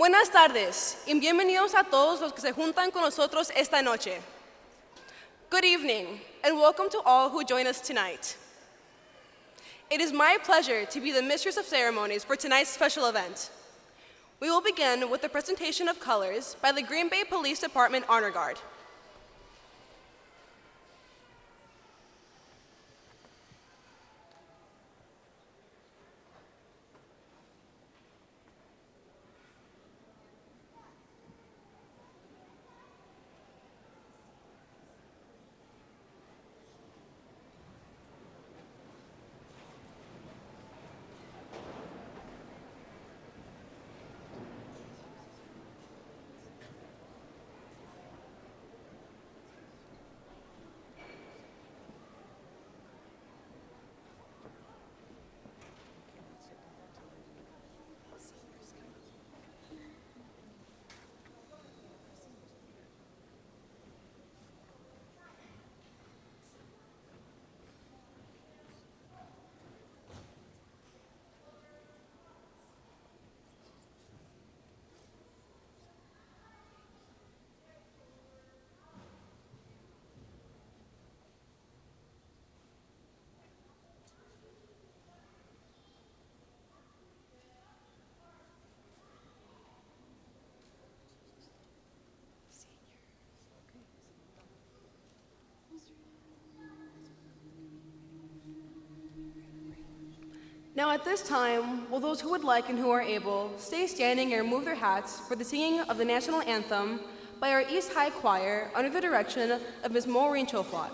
Buenas tardes y bienvenidos a todos los que se juntan con nosotros esta noche. Good evening and welcome to all who join us tonight. It is my pleasure to be the mistress of ceremonies for tonight's special event. We will begin with the presentation of colors by the Green Bay Police Department Honor Guard. Now at this time, will those who would like and who are able stay standing and remove their hats for the singing of the national anthem by our East High Choir under the direction of Ms. Maureen Choflat.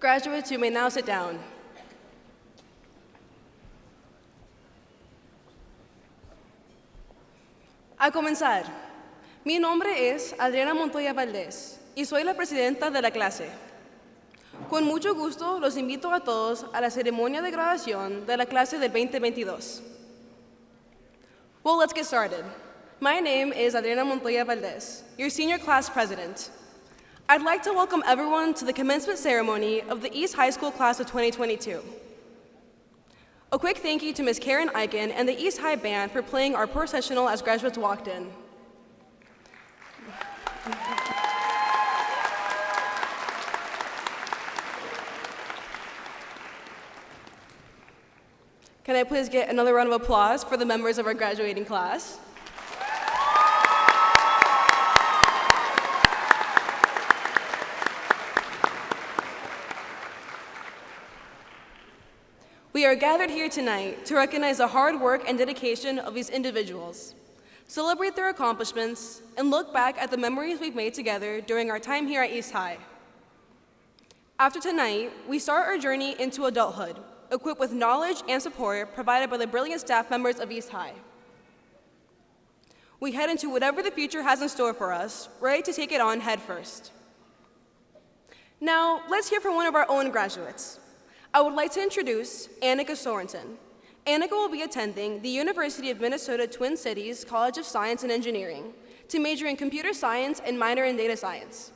Graduates, you may now sit down. A comenzar, mi nombre es Adriana Montoya Valdés y soy la presidenta de la clase. Con mucho gusto los invito a todos a la ceremonia de graduación de la clase del 2022. Well, let's get started. My name is Adriana Montoya Valdés, your senior class president. I'd like to welcome everyone to the commencement ceremony of the East High School class of 2022. A quick thank you to Ms. Karen Eichen and the East High Band for playing our processional as graduates walked in. Can I please get another round of applause for the members of our graduating class? We are gathered here tonight to recognize the hard work and dedication of these individuals, celebrate their accomplishments, and look back at the memories we've made together during our time here at East High. After tonight, we start our journey into adulthood, equipped with knowledge and support provided by the brilliant staff members of East High. We head into whatever the future has in store for us, ready to take it on head first. Now, let's hear from one of our own graduates. I would like to introduce Annika Sorensen. Annika will be attending the University of Minnesota Twin Cities College of Science and Engineering to major in computer science and minor in data science.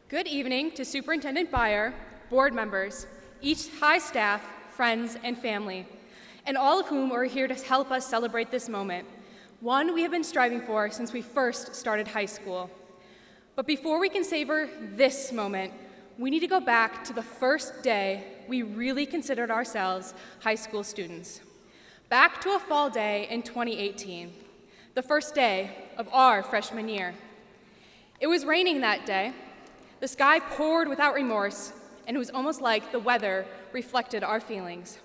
Good evening to Superintendent Beyer, board members, East High staff, friends, and family, and all of whom are here to help us celebrate this moment, one we have been striving for since we first started high school. But before we can savor this moment, we need to go back to the first day we really considered ourselves high school students. Back to a fall day in 2018, the first day of our freshman year. It was raining that day. The sky poured without remorse, and it was almost like the weather reflected our feelings.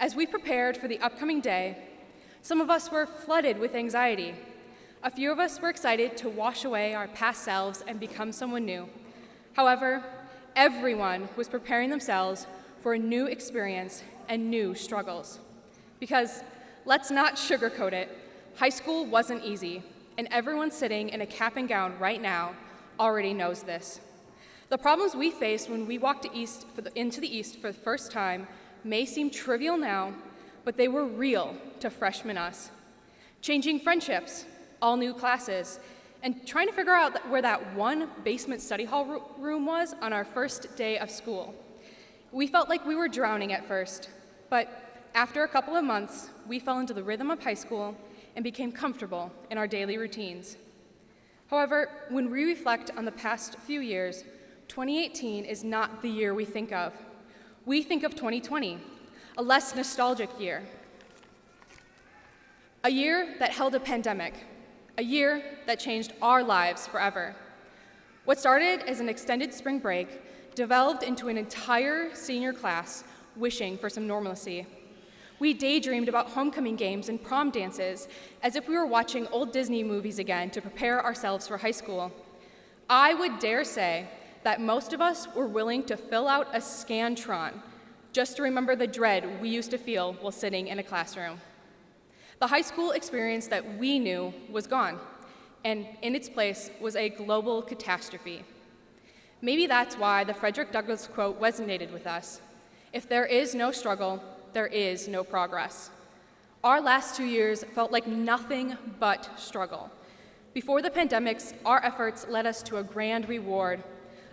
As we prepared for the upcoming day, some of us were flooded with anxiety. A few of us were excited to wash away our past selves and become someone new. However, everyone was preparing themselves for a new experience and new struggles. Because, let's not sugarcoat it, high school wasn't easy, and everyone sitting in a cap and gown right now already knows this. The problems we faced when we walked into the East for the first time may seem trivial now, but they were real to freshman us. Changing friendships, all new classes, and trying to figure out where that one basement study hall room was on our first day of school. We felt like we were drowning at first, but after a couple of months, we fell into the rhythm of high school and became comfortable in our daily routines. However, when we reflect on the past few years, 2018 is not the year we think of. We think of 2020, a less nostalgic year. A year that held a pandemic, a year that changed our lives forever. What started as an extended spring break developed into an entire senior class wishing for some normalcy. We daydreamed about homecoming games and prom dances as if we were watching old Disney movies again to prepare ourselves for high school. I would dare say that most of us were willing to fill out a Scantron just to remember the dread we used to feel while sitting in a classroom. The high school experience that we knew was gone, and in its place was a global catastrophe. Maybe that's why the Frederick Douglass quote resonated with us. If there is no struggle, there is no progress. Our last 2 years felt like nothing but struggle. Before the pandemics, our efforts led us to a grand reward,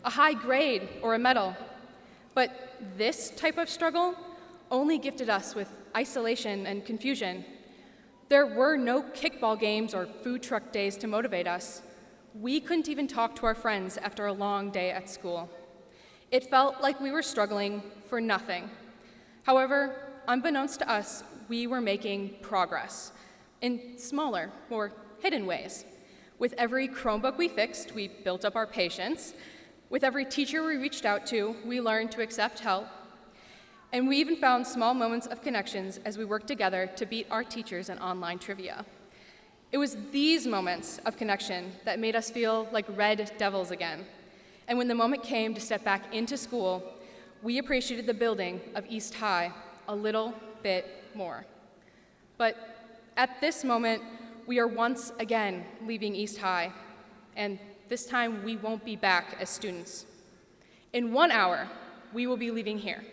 a high grade or a medal. But this type of struggle only gifted us with isolation and confusion. There were no kickball games or food truck days to motivate us. We couldn't even talk to our friends after a long day at school. It felt like we were struggling for nothing. However, unbeknownst to us, we were making progress in smaller, more hidden ways. With every Chromebook we fixed, we built up our patience. With every teacher we reached out to, we learned to accept help. And we even found small moments of connections as we worked together to beat our teachers in online trivia. It was these moments of connection that made us feel like red devils again. And when the moment came to step back into school, we appreciated the building of East High a little bit more. But at this moment, we are once again leaving East High, and this time we won't be back as students. In 1 hour, we will be leaving here,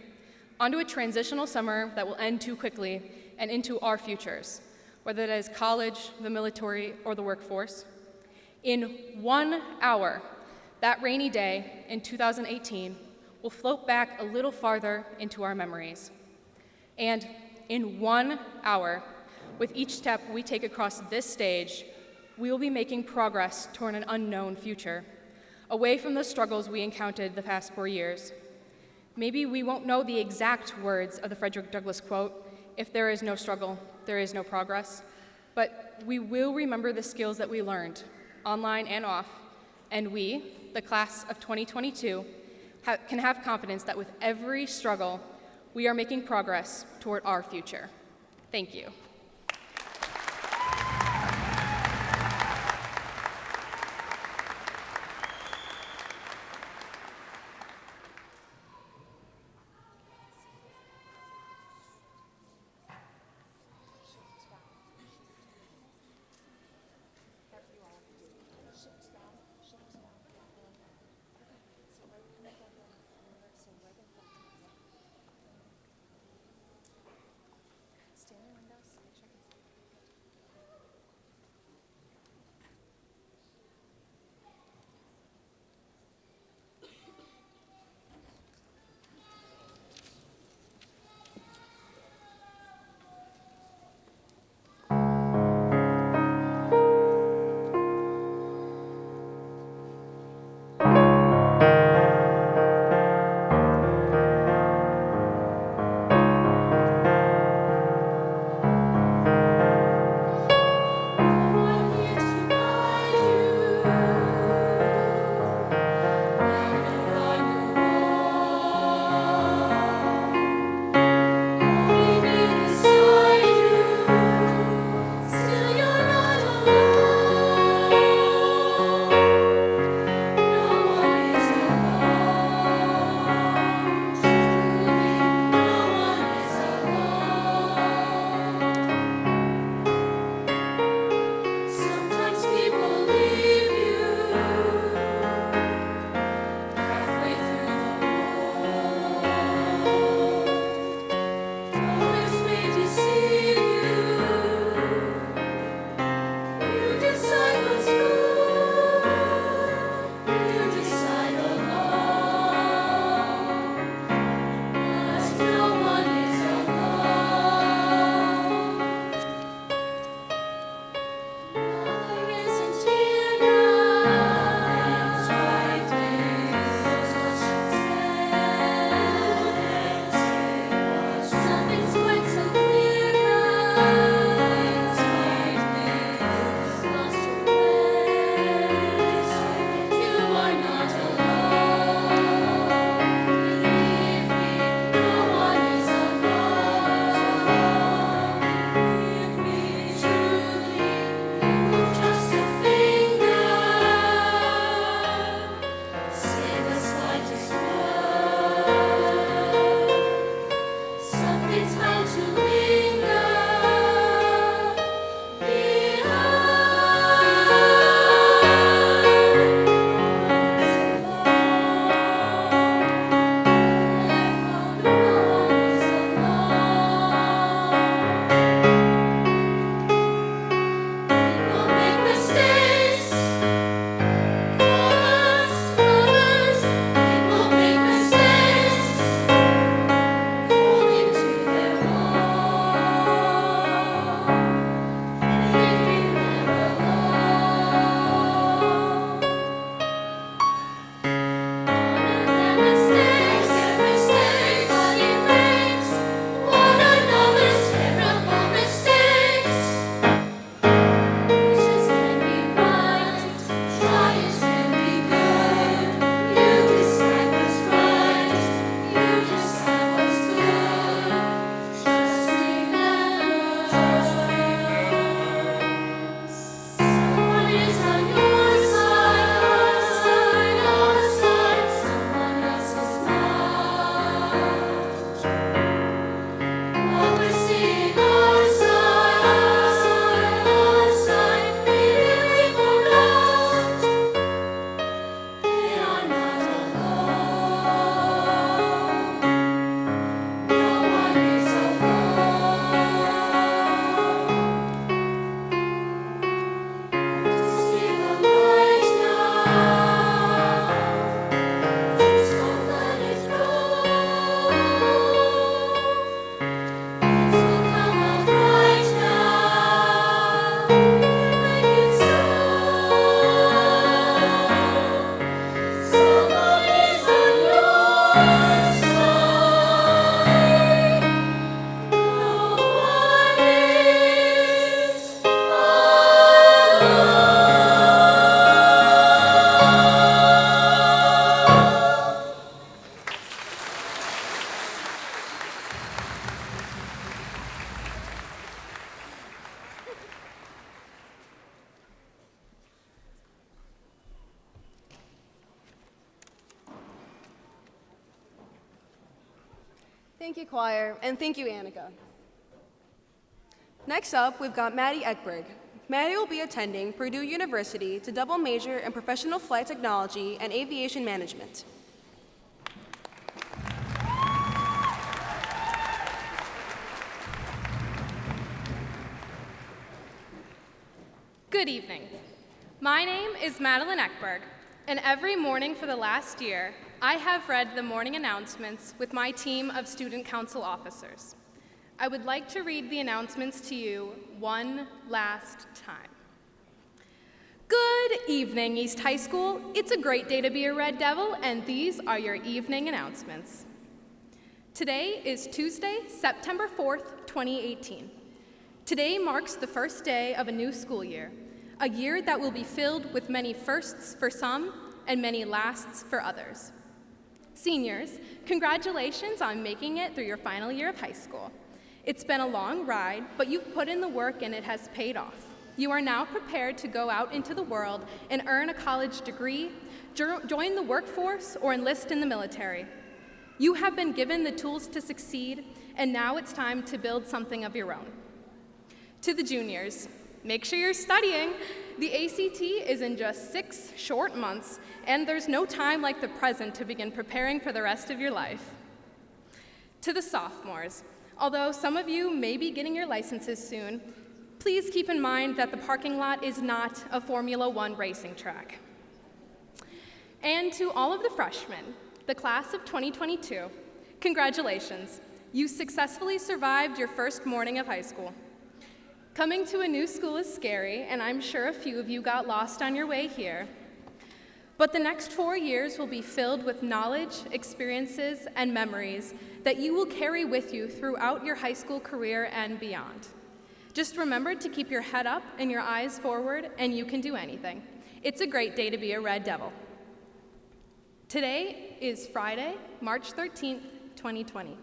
onto a transitional summer that will end too quickly and into our futures, whether that is college, the military, or the workforce. In 1 hour, that rainy day in 2018 will float back a little farther into our memories. And in 1 hour, with each step we take across this stage, we will be making progress toward an unknown future, away from the struggles we encountered the past 4 years. Maybe we won't know the exact words of the Frederick Douglass quote, "If there is no struggle, there is no progress," but we will remember the skills that we learned, online and off, and we, the class of 2022, can have confidence that with every struggle, we are making progress toward our future. Thank you. Stand around us. Thank you, choir, and thank you, Annika. Next up, we've got Maddie Ekberg. Maddie will be attending Purdue University to double major in professional flight technology and aviation management. Good evening. My name is Madeline Ekberg, and every morning for the last year, I have read the morning announcements with my team of student council officers. I would like to read the announcements to you one last time. Good evening, East High School. It's a great day to be a Red Devil, and these are your evening announcements. Today is Tuesday, September 4th, 2018. Today marks the first day of a new school year, a year that will be filled with many firsts for some and many lasts for others. Seniors, congratulations on making it through your final year of high school. It's been a long ride, but you've put in the work and it has paid off. You are now prepared to go out into the world and earn a college degree, join the workforce, or enlist in the military. You have been given the tools to succeed, and now it's time to build something of your own. To the juniors, make sure you're studying. The ACT is in just 6 short months, and there's no time like the present to begin preparing for the rest of your life. To the sophomores, although some of you may be getting your licenses soon, please keep in mind that the parking lot is not a Formula One racing track. And to all of the freshmen, the class of 2022, congratulations. You successfully survived your first morning of high school. Coming to a new school is scary, and I'm sure a few of you got lost on your way here. But the next 4 years will be filled with knowledge, experiences, and memories that you will carry with you throughout your high school career and beyond. Just remember to keep your head up and your eyes forward, and you can do anything. It's a great day to be a Red Devil. Today is Friday, March 13th, 2020.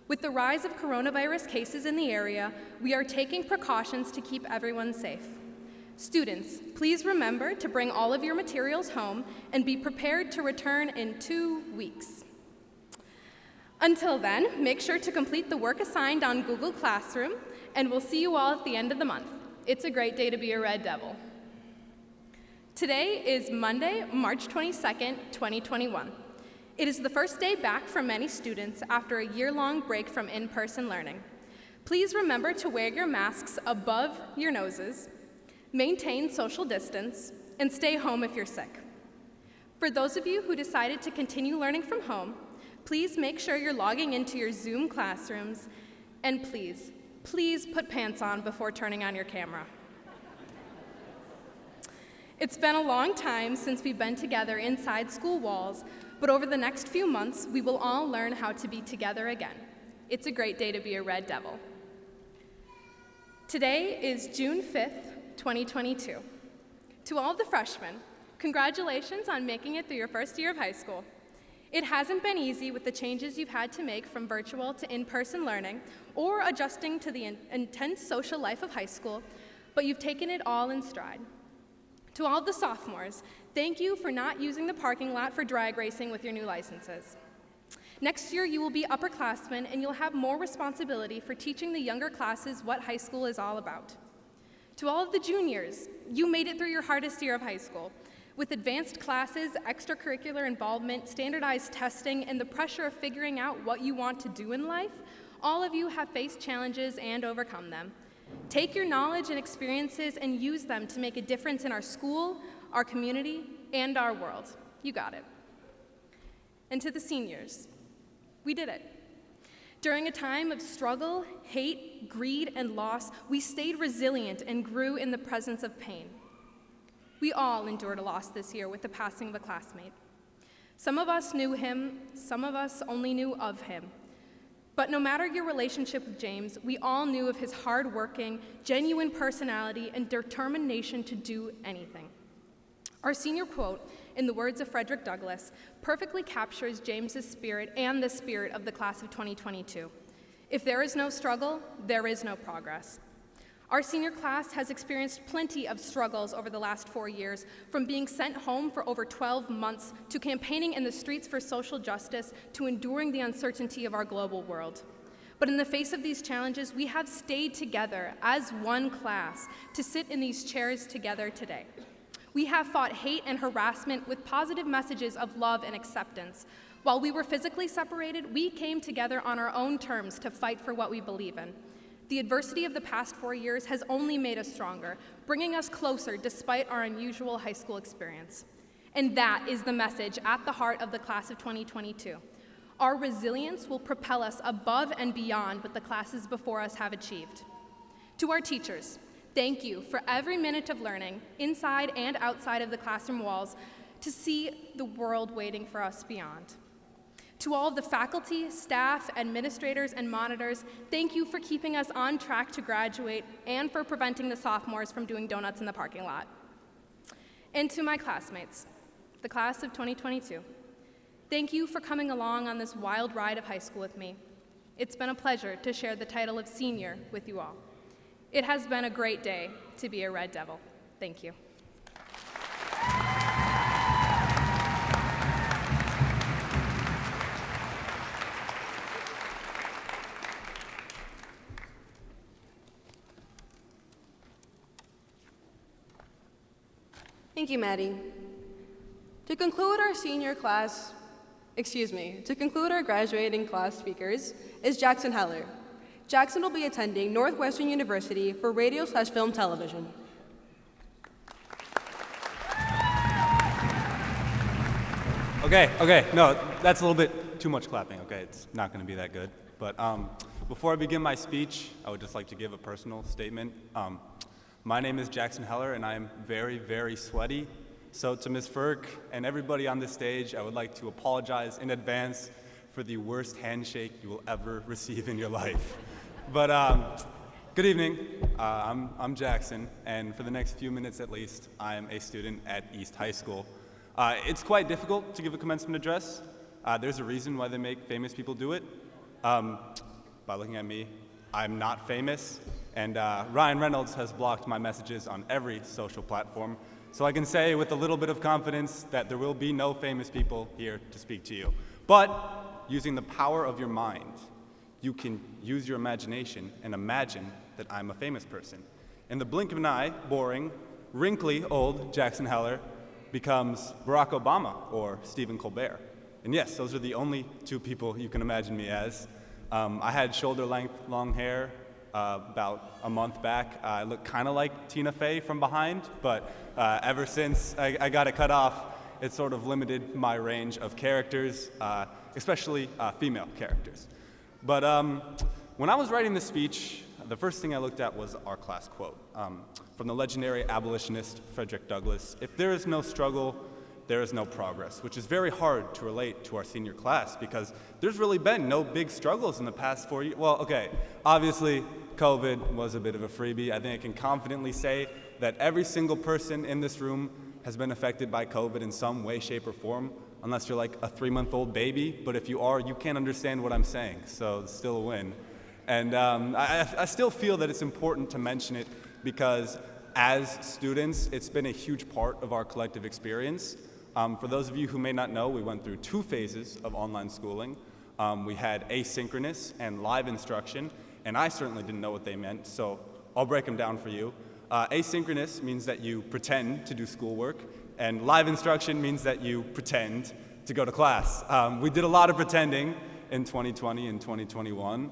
With the rise of coronavirus cases in the area, we are taking precautions to keep everyone safe. Students, please remember to bring all of your materials home and be prepared to return in 2 weeks. Until then, make sure to complete the work assigned on Google Classroom, and we'll see you all at the end of the month. It's a great day to be a Red Devil. Today is Monday, March 22nd, 2021. It is the first day back for many students after a year-long break from in-person learning. Please remember to wear your masks above your noses, maintain social distance, and stay home if you're sick. For those of you who decided to continue learning from home, please make sure you're logging into your Zoom classrooms, and please put pants on before turning on your camera. It's been a long time since we've been together inside school walls, but over the next few months, we will all learn how to be together again. It's a great day to be a Red Devil. Today is June 5th, 2022. To all of the freshmen, congratulations on making it through your first year of high school. It hasn't been easy with the changes you've had to make from virtual to in-person learning or adjusting to the intense social life of high school, but you've taken it all in stride. To all of the sophomores, thank you for not using the parking lot for drag racing with your new licenses. Next year, you will be upperclassmen, and you'll have more responsibility for teaching the younger classes what high school is all about. To all of the juniors, you made it through your hardest year of high school. With advanced classes, extracurricular involvement, standardized testing, and the pressure of figuring out what you want to do in life, all of you have faced challenges and overcome them. Take your knowledge and experiences and use them to make a difference in our school, our community, and our world. You got it. And to the seniors, we did it. During a time of struggle, hate, greed, and loss, we stayed resilient and grew in the presence of pain. We all endured a loss this year with the passing of a classmate. Some of us knew him, some of us only knew of him. But no matter your relationship with James, we all knew of his hardworking, genuine personality and determination to do anything. Our senior quote, in the words of Frederick Douglass, perfectly captures James's spirit and the spirit of the class of 2022. If there is no struggle, there is no progress. Our senior class has experienced plenty of struggles over the last 4 years, from being sent home for over 12 months, to campaigning in the streets for social justice, to enduring the uncertainty of our global world. But in the face of these challenges, we have stayed together as one class to sit in these chairs together today. We have fought hate and harassment with positive messages of love and acceptance. While we were physically separated, we came together on our own terms to fight for what we believe in. The adversity of the past 4 years has only made us stronger, bringing us closer despite our unusual high school experience. And that is the message at the heart of the class of 2022. Our resilience will propel us above and beyond what the classes before us have achieved. To our teachers, thank you for every minute of learning, inside and outside of the classroom walls, to see the world waiting for us beyond. To all of the faculty, staff, administrators, and monitors, thank you for keeping us on track to graduate and for preventing the sophomores from doing donuts in the parking lot. And to my classmates, the class of 2022, thank you for coming along on this wild ride of high school with me. It's been a pleasure to share the title of senior with you all. It has been a great day to be a Red Devil. Thank you. Thank you, Maddie. To conclude our graduating class speakers is Jackson Heller. Jackson will be attending Northwestern University for radio/film television. Okay, no, that's a little bit too much clapping, okay? It's not gonna be that good. But before I begin my speech, I would just like to give a personal statement. My name is Jackson Heller, and I am very, very sweaty. So to Ms. Ferk and everybody on this stage, I would like to apologize in advance for the worst handshake you will ever receive in your life. But good evening, I'm Jackson, and for the next few minutes at least, I am a student at East High School. It's quite difficult to give a commencement address. There's a reason why they make famous people do it. By looking at me, I'm not famous, and Ryan Reynolds has blocked my messages on every social platform, so I can say with a little bit of confidence that there will be no famous people here to speak to you. But using the power of your mind, you can use your imagination and imagine that I'm a famous person. In the blink of an eye, boring, wrinkly old Jackson Heller becomes Barack Obama or Stephen Colbert. And yes, those are the only two people you can imagine me as. I had shoulder-length long hair about a month back. I look kind of like Tina Fey from behind, but ever since I got it cut off, it sort of limited my range of characters, especially female characters. But when I was writing this speech, the first thing I looked at was our class quote from the legendary abolitionist Frederick Douglass: "If there is no struggle, there is no progress," which is very hard to relate to our senior class because there's really been no big struggles in the past 4 years. Well, okay, obviously COVID was a bit of a freebie. I think I can confidently say that every single person in this room has been affected by COVID in some way, shape, or form, unless you're like a 3-month-old baby, but if you are, you can't understand what I'm saying, so it's still a win. And I still feel that it's important to mention it because as students, it's been a huge part of our collective experience. For those of you who may not know, we went through 2 phases of online schooling. We had asynchronous and live instruction, and I certainly didn't know what they meant, so I'll break them down for you. Asynchronous means that you pretend to do schoolwork, and live instruction means that you pretend to go to class. We did a lot of pretending in 2020 and 2021,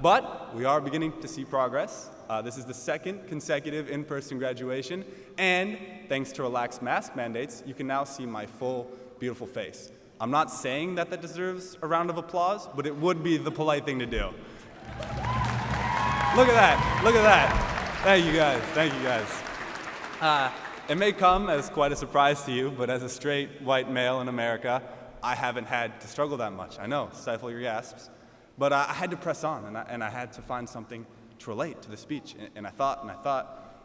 but we are beginning to see progress. This is the 2nd consecutive in-person graduation, and thanks to relaxed mask mandates, you can now see my full, beautiful face. I'm not saying that deserves a round of applause, but it would be the polite thing to do. Look at that. Thank you guys. It may come as quite a surprise to you, but as a straight white male in America, I haven't had to struggle that much. I know, stifle your gasps. But I had to press on, and I had to find something to relate to the speech. And I thought,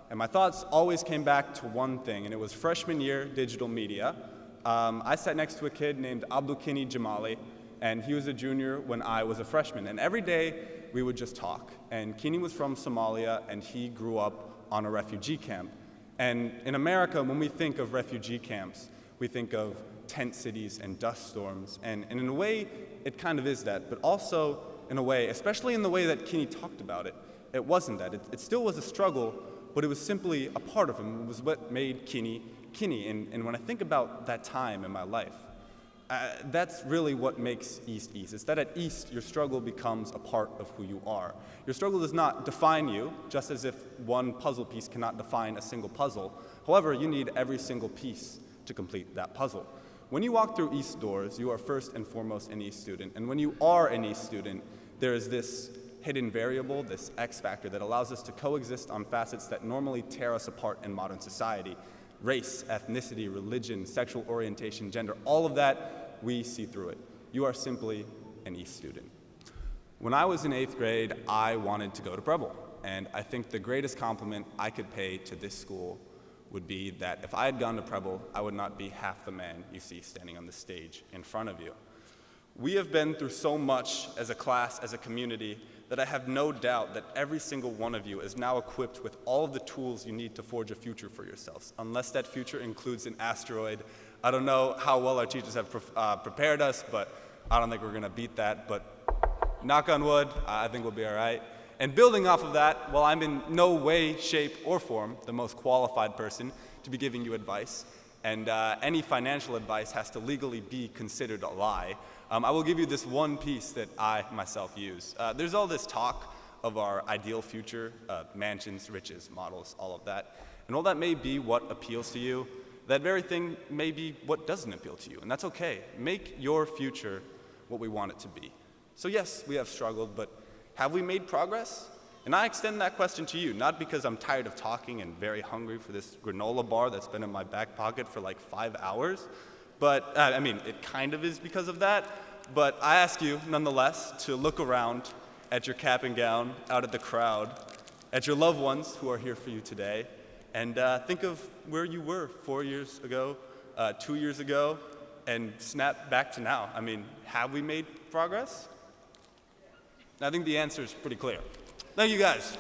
and my thoughts always came back to one thing, and it was freshman year digital media. I sat next to a kid named Abdulkini Jamali, and he was a junior when I was a freshman. And every day we would just talk. And Kini was from Somalia, and he grew up on a refugee camp. And in America, when we think of refugee camps, we think of tent cities and dust storms. And in a way, it kind of is that. But also, in a way, especially in the way that Kini talked about it, it wasn't that. It still was a struggle, but it was simply a part of him. It was what made Kini, Kini. And when I think about that time in my life, that's really what makes East East. It's that at East, your struggle becomes a part of who you are. Your struggle does not define you, just as if one puzzle piece cannot define a single puzzle. However, you need every single piece to complete that puzzle. When you walk through East doors, you are first and foremost an East student. And when you are an East student, there is this hidden variable, this X factor that allows us to coexist on facets that normally tear us apart in modern society. Race, ethnicity, religion, sexual orientation, gender, all of that, we see through it. You are simply an East student. When I was in 8th grade, I wanted to go to Preble. And I think the greatest compliment I could pay to this school would be that if I had gone to Preble, I would not be half the man you see standing on the stage in front of you. We have been through so much as a class, as a community, that I have no doubt that every single one of you is now equipped with all of the tools you need to forge a future for yourselves, unless that future includes an asteroid. I don't know how well our teachers have prepared us, but I don't think we're gonna beat that, but knock on wood, I think we'll be all right. And building off of that, while I'm in no way, shape, or form the most qualified person to be giving you advice, and any financial advice has to legally be considered a lie, I will give you this one piece that I myself use. There's all this talk of our ideal future, mansions, riches, models, all of that. And while that may be what appeals to you, that very thing may be what doesn't appeal to you, and that's okay. Make your future what we want it to be. So yes, we have struggled, but have we made progress? And I extend that question to you, not because I'm tired of talking and very hungry for this granola bar that's been in my back pocket for like 5 hours, but I mean, it kind of is because of that, but I ask you, nonetheless, to look around at your cap and gown, out at the crowd, at your loved ones who are here for you today, and think of where you were 4 years ago, 2 years ago, and snap back to now. I mean, have we made progress? I think the answer is pretty clear. Thank you, guys.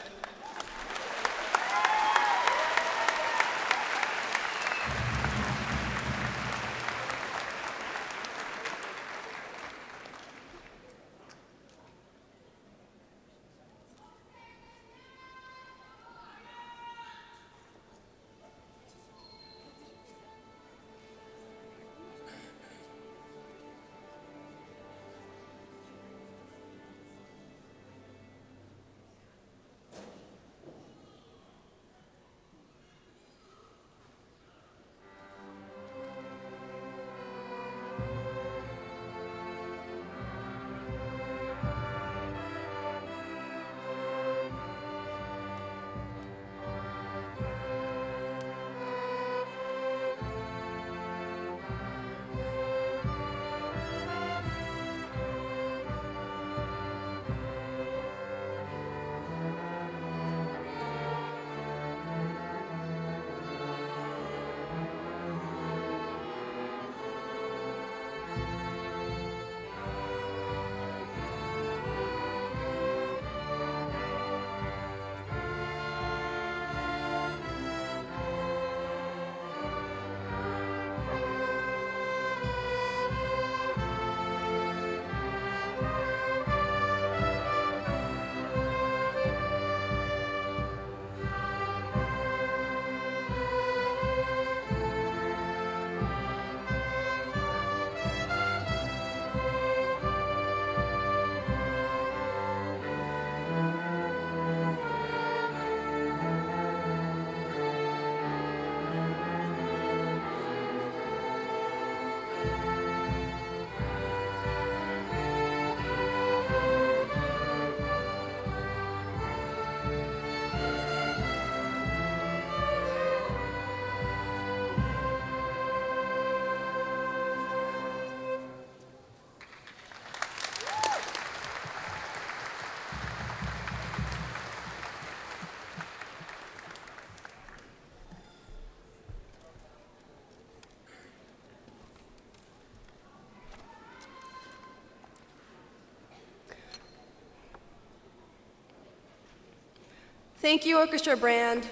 Thank you, Orchestra Brand.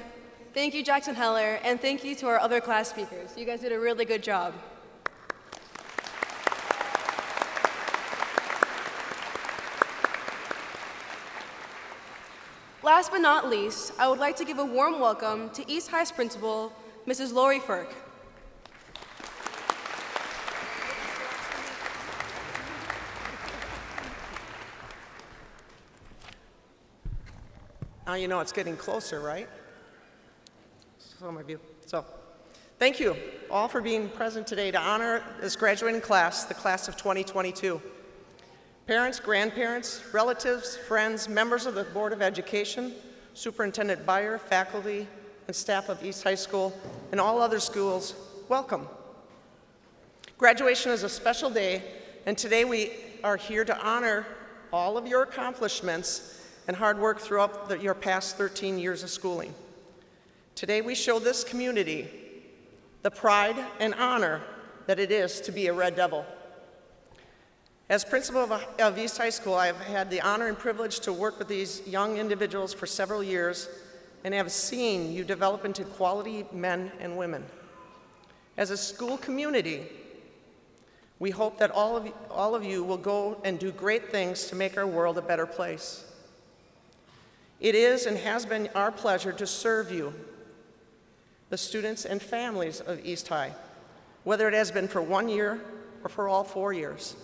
Thank you, Jackson Heller, and thank you to our other class speakers. You guys did a really good job. Last but not least, I would like to give a warm welcome to East High's principal, Mrs. Lori Firk. Now you know it's getting closer, right? Some of you. So, thank you all for being present today to honor this graduating class, the class of 2022. Parents, grandparents, relatives, friends, members of the Board of Education, Superintendent Beyer, faculty, and staff of East High School, and all other schools, welcome. Graduation is a special day, and today we are here to honor all of your accomplishments and hard work throughout your past 13 years of schooling. Today we show this community the pride and honor that it is to be a Red Devil. As principal of East High School, I have had the honor and privilege to work with these young individuals for several years and have seen you develop into quality men and women. As a school community, we hope that all of you will go and do great things to make our world a better place. It is and has been our pleasure to serve you, the students and families of East High, whether it has been for 1 year or for all 4 years.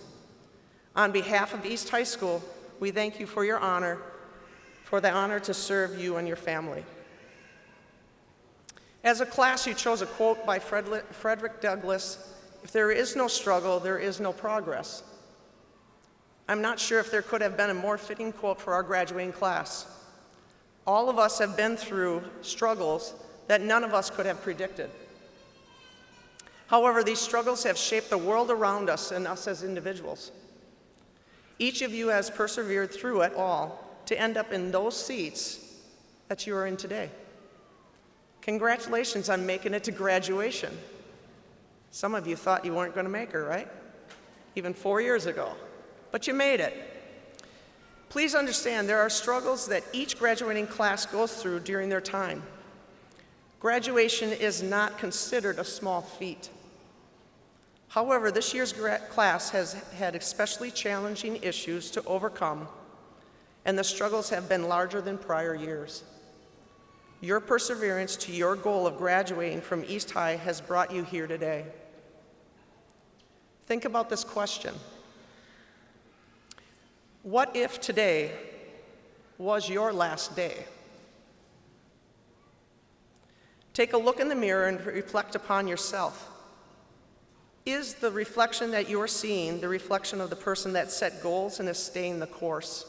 On behalf of East High School, we thank you for the honor to serve you and your family. As a class, you chose a quote by Frederick Douglass, "If there is no struggle, there is no progress." I'm not sure if there could have been a more fitting quote for our graduating class. All of us have been through struggles that none of us could have predicted. However, these struggles have shaped the world around us and us as individuals. Each of you has persevered through it all to end up in those seats that you are in today. Congratulations on making it to graduation. Some of you thought you weren't going to make her, right? Even 4 years ago. But you made it. Please understand there are struggles that each graduating class goes through during their time. Graduation is not considered a small feat. However, this year's class has had especially challenging issues to overcome, and the struggles have been larger than prior years. Your perseverance to your goal of graduating from East High has brought you here today. Think about this question. What if today was your last day? Take a look in the mirror and reflect upon yourself. Is the reflection that you're seeing the reflection of the person that set goals and is staying the course?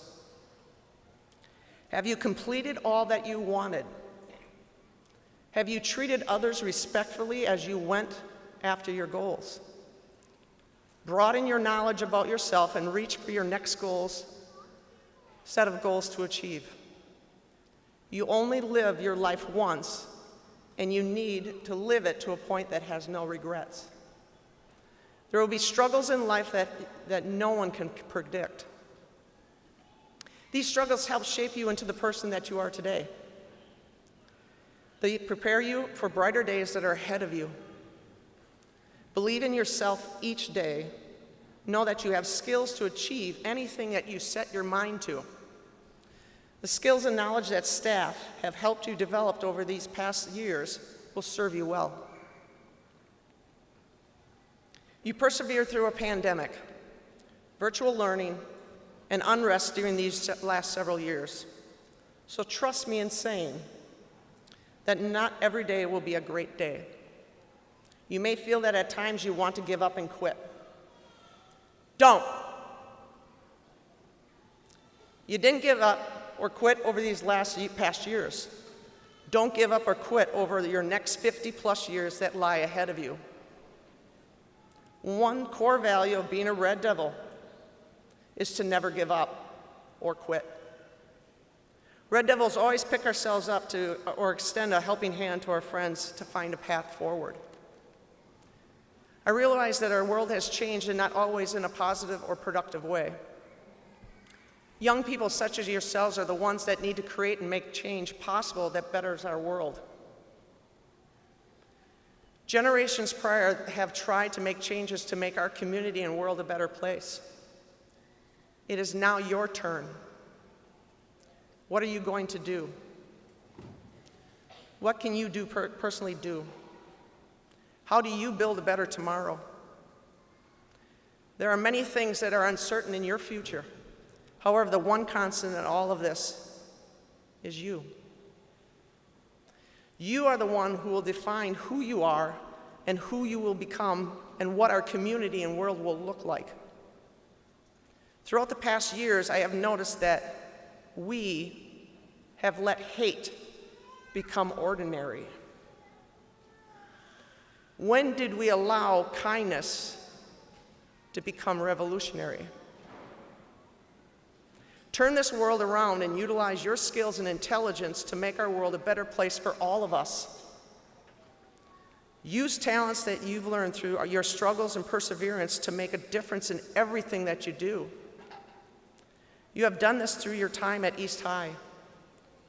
Have you completed all that you wanted? Have you treated others respectfully as you went after your goals? Broaden your knowledge about yourself and reach for your next set of goals to achieve. You only live your life once, and you need to live it to a point that has no regrets. There will be struggles in life that no one can predict. These struggles help shape you into the person that you are today. They prepare you for brighter days that are ahead of you. Believe in yourself each day. Know that you have skills to achieve anything that you set your mind to. The skills and knowledge that staff have helped you develop over these past years will serve you well. You persevered through a pandemic, virtual learning, and unrest during these last several years. So trust me in saying that not every day will be a great day. You may feel that at times you want to give up and quit. Don't. You didn't give up or quit over these past years. Don't give up or quit over your next 50-plus years that lie ahead of you. One core value of being a Red Devil is to never give up or quit. Red Devils always pick ourselves up or extend a helping hand to our friends to find a path forward. I realize that our world has changed and not always in a positive or productive way. Young people such as yourselves are the ones that need to create and make change possible that betters our world. Generations prior have tried to make changes to make our community and world a better place. It is now your turn. What are you going to do? What can you personally do? How do you build a better tomorrow? There are many things that are uncertain in your future. However, the one constant in all of this is you. You are the one who will define who you are and who you will become and what our community and world will look like. Throughout the past years, I have noticed that we have let hate become ordinary. When did we allow kindness to become revolutionary? Turn this world around and utilize your skills and intelligence to make our world a better place for all of us. Use talents that you've learned through your struggles and perseverance to make a difference in everything that you do. You have done this through your time at East High.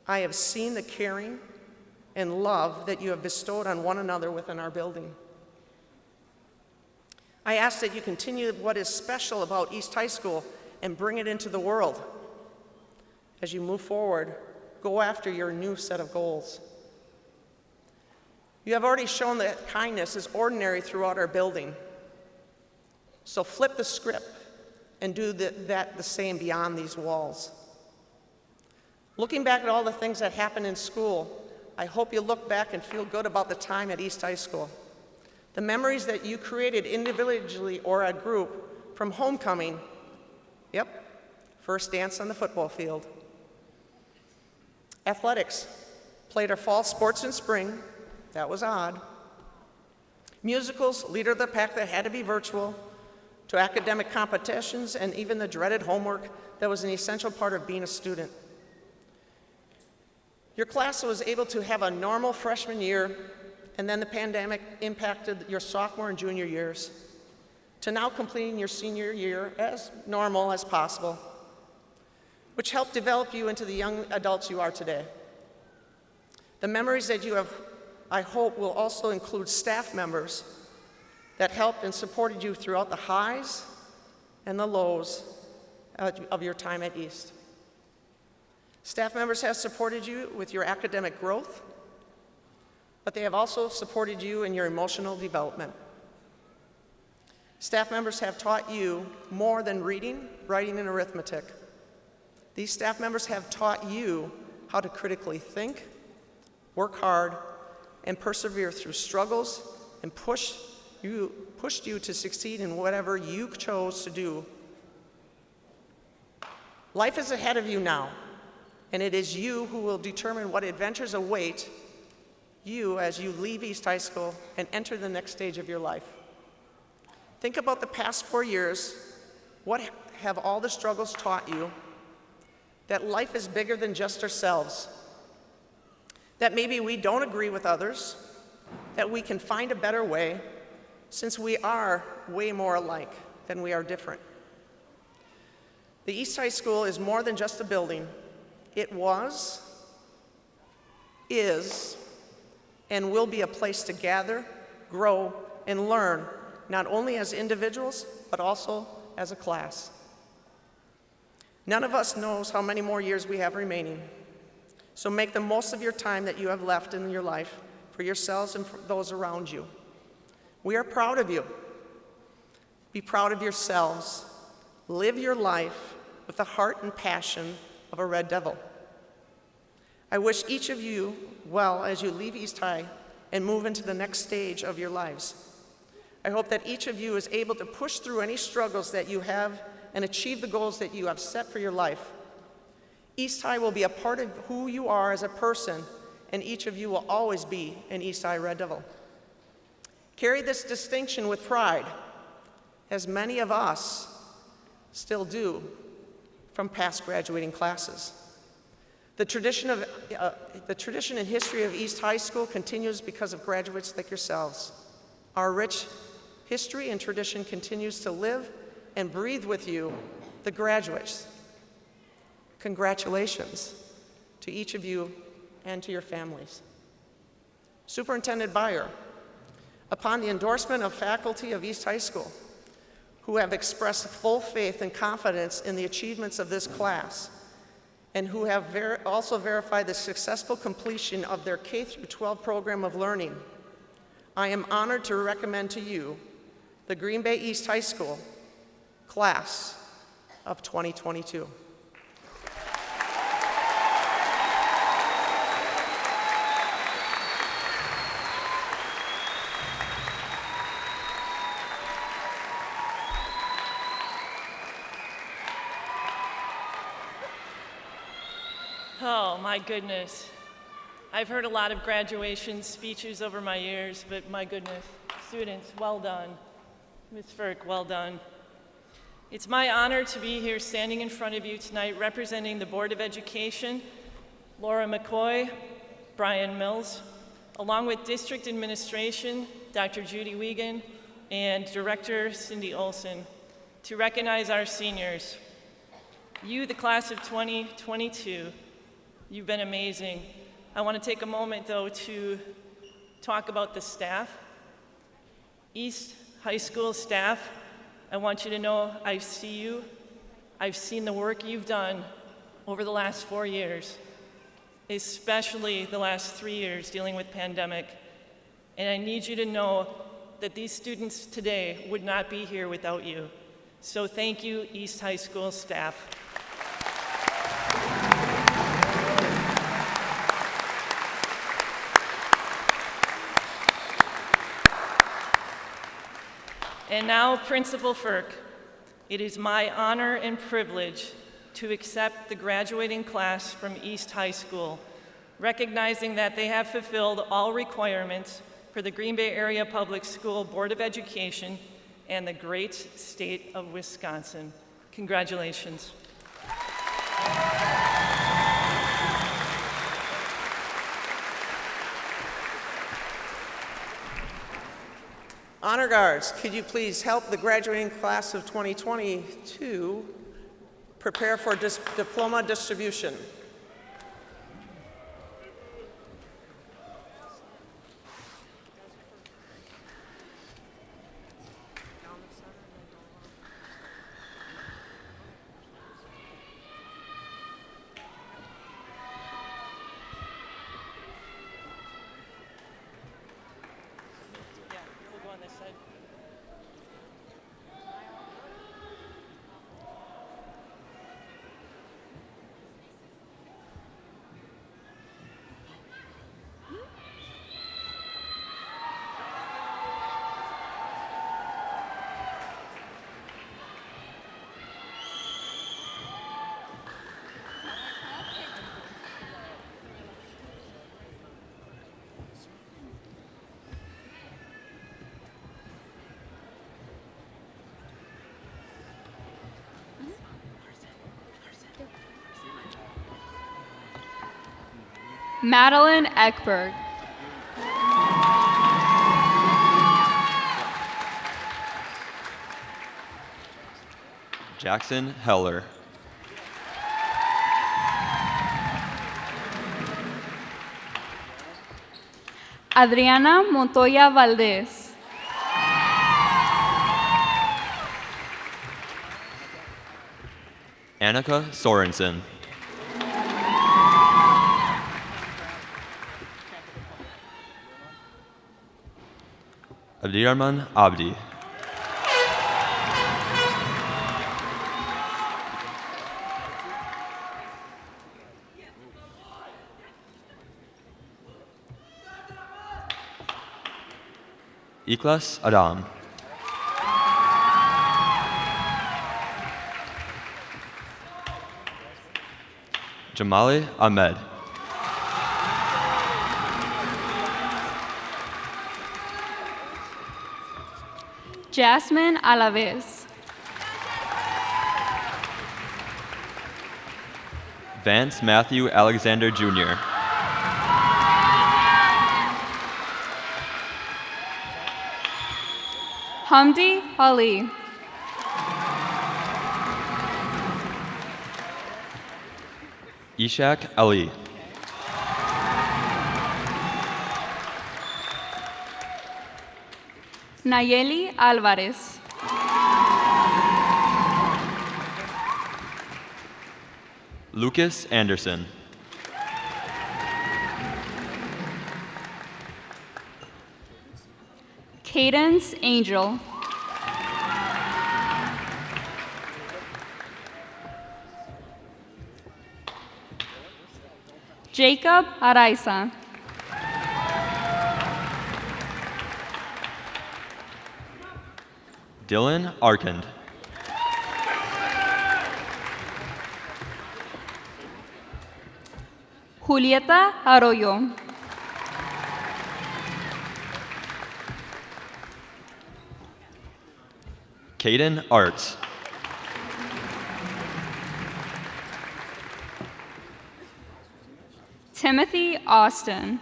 I have seen the caring and love that you have bestowed on one another within our building. I ask that you continue what is special about East High School and bring it into the world. As you move forward, go after your new set of goals. You have already shown that kindness is ordinary throughout our building. So flip the script and do the same beyond these walls. Looking back at all the things that happened in school, I hope you look back and feel good about the time at East High School. The memories that you created individually or a group, from homecoming, first dance on the football field. Athletics, played our fall sports in spring, that was odd. Musicals, leader of the pack that had to be virtual, to academic competitions, and even the dreaded homework that was an essential part of being a student. Your class was able to have a normal freshman year, and then the pandemic impacted your sophomore and junior years, to now completing your senior year as normal as possible, which helped develop you into the young adults you are today. The memories that you have, I hope, will also include staff members that helped and supported you throughout the highs and the lows of your time at East. Staff members have supported you with your academic growth, but they have also supported you in your emotional development. Staff members have taught you more than reading, writing, and arithmetic. These staff members have taught you how to critically think, work hard, and persevere through struggles and pushed you to succeed in whatever you chose to do. Life is ahead of you now, and it is you who will determine what adventures await you as you leave East High School and enter the next stage of your life. Think about the past 4 years. What have all the struggles taught you? That life is bigger than just ourselves. That maybe we don't agree with others, that we can find a better way, since we are way more alike than we are different. The East High School is more than just a building. It was, is, and will be a place to gather, grow, and learn, not only as individuals, but also as a class. None of us knows how many more years we have remaining, so make the most of your time that you have left in your life for yourselves and for those around you. We are proud of you. Be proud of yourselves. Live your life with the heart and passion of a Red Devil. I wish each of you well as you leave East High and move into the next stage of your lives. I hope that each of you is able to push through any struggles that you have and achieve the goals that you have set for your life. East High will be a part of who you are as a person, and each of you will always be an East High Red Devil. Carry this distinction with pride, as many of us still do from past graduating classes. The tradition and history of East High School continues because of graduates like yourselves. Our rich history and tradition continues to live and breathe with you, the graduates. Congratulations to each of you and to your families. Superintendent Byer, upon the endorsement of faculty of East High School, who have expressed full faith and confidence in the achievements of this class, and who have also verified the successful completion of their K-12 program of learning, I am honored to recommend to you the Green Bay East High School Class of 2022. Oh, my goodness. I've heard a lot of graduation speeches over my years, but my goodness, students, well done. Ms. Firk, well done. It's my honor to be here standing in front of you tonight representing the Board of Education, Laura McCoy, Brian Mills, along with District Administration, Dr. Judy Wiegand, and Director Cindy Olson, to recognize our seniors. You, the class of 2022, you've been amazing. I want to take a moment, though, to talk about the staff. East High School staff, I want you to know I see you. I've seen the work you've done over the last 4 years, especially the last 3 years dealing with pandemic. And I need you to know that these students today would not be here without you. So thank you, East High School staff. And now, Principal Firk, it is my honor and privilege to accept the graduating class from East High School, recognizing that they have fulfilled all requirements for the Green Bay Area Public School Board of Education and the great state of Wisconsin. Congratulations. Honor Guards, could you please help the graduating class of 2022 prepare for diploma distribution? Maddie Ekberg. Jackson Heller. Adriana Montoya Valdez. Annika Sorensen. Abdirahman Abdi. Ikhlas Adam. Jamali Ahmed. Jasmine Alaves. Vance Matthew Alexander Jr. Hamdi Ali. Ishak Ali. Nayeli Alvarez. Lucas Anderson. Cadence Angel. Jacob Araiza. Dylan Arkand. Julieta Arroyo. Caden Arts. Timothy Austin.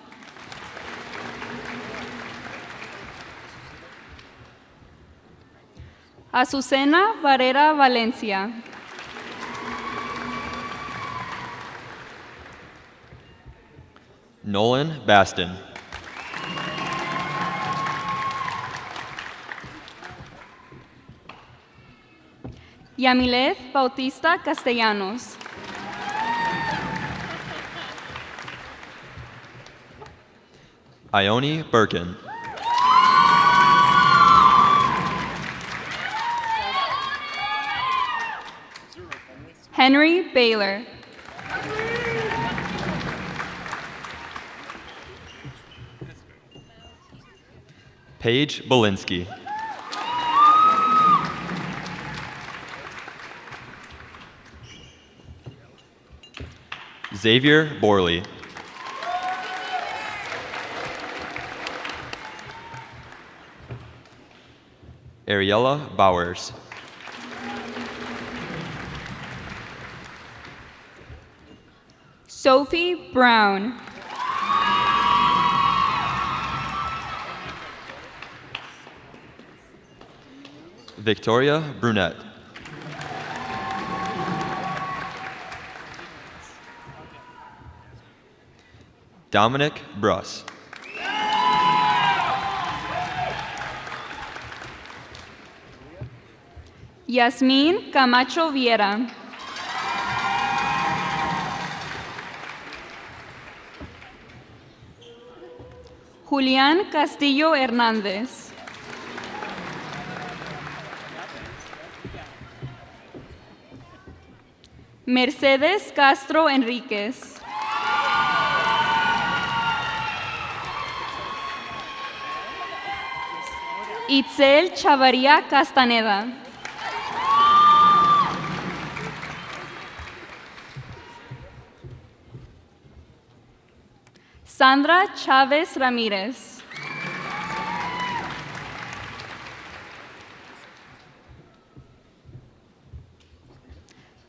Azucena Varela Valencia. Nolan Baston. Yamilet Bautista Castellanos. Ione Birkin. Henry Baylor. Paige Belinsky. Xavier Borley. Ariella Bowers. Sophie Brown. Victoria Brunette. Dominic Bruss. Yasmin Camacho Viera. Julián Castillo Hernández. Mercedes Castro Enríquez. Itzel Chavarría Castaneda. Sandra Chávez Ramírez.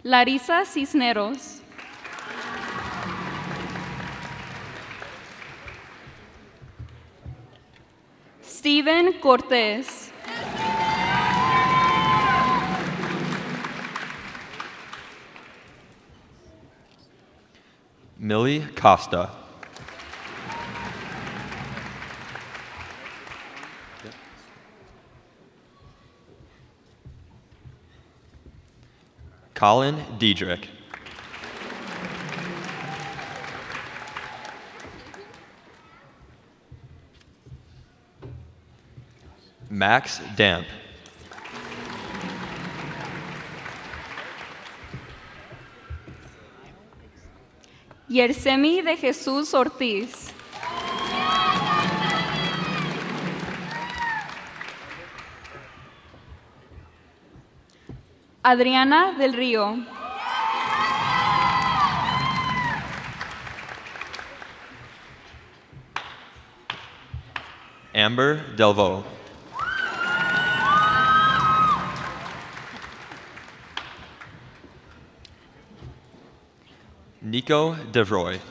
Larisa Cisneros. Steven Cortés. Millie Costa. Colin Diedrich. Max Damp. Yersemi de Jesús Ortiz. Adriana del Río. Amber Delvaux. Nico DeVroy.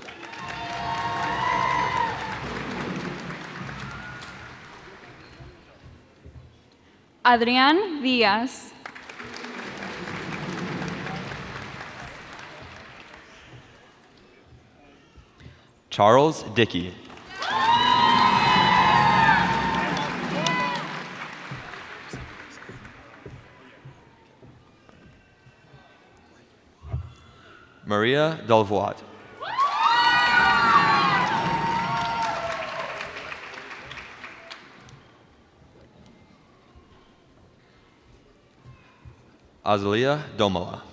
Adrián Díaz. Charles Dickey. Maria Delvoit. Azalia Domala.